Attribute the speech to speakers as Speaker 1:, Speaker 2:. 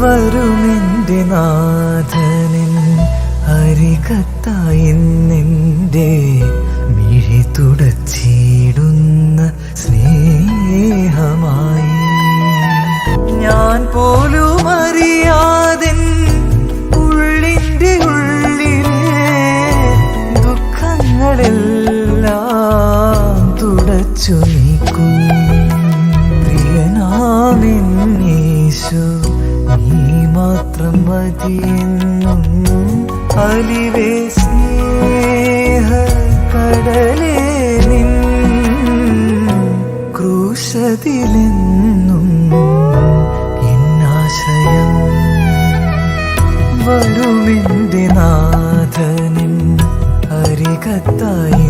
Speaker 1: വരുമെന്റെ നാഥനിൻ അരികത്തായി നിന്റെ മിഴി തുടച്ചിടുന്ന സ്നേഹമായി ഞാൻ പോലും അറിയാതെ ഉള്ളിൻ്റെ ഉള്ളിലെ ദുഃഖങ്ങളെല്ലാം തുടച്ചു നീക്കും പ്രിയനാമെന്നീശു നീ മാത്രം മതിയെന്നും അലിവേ സ്നേഹ കടലേ നിൻ ക്രൂശതിലെന്നും എന്നാശ്രയം വരുമെന്റെ നാഥനിൻ അരികത്തായി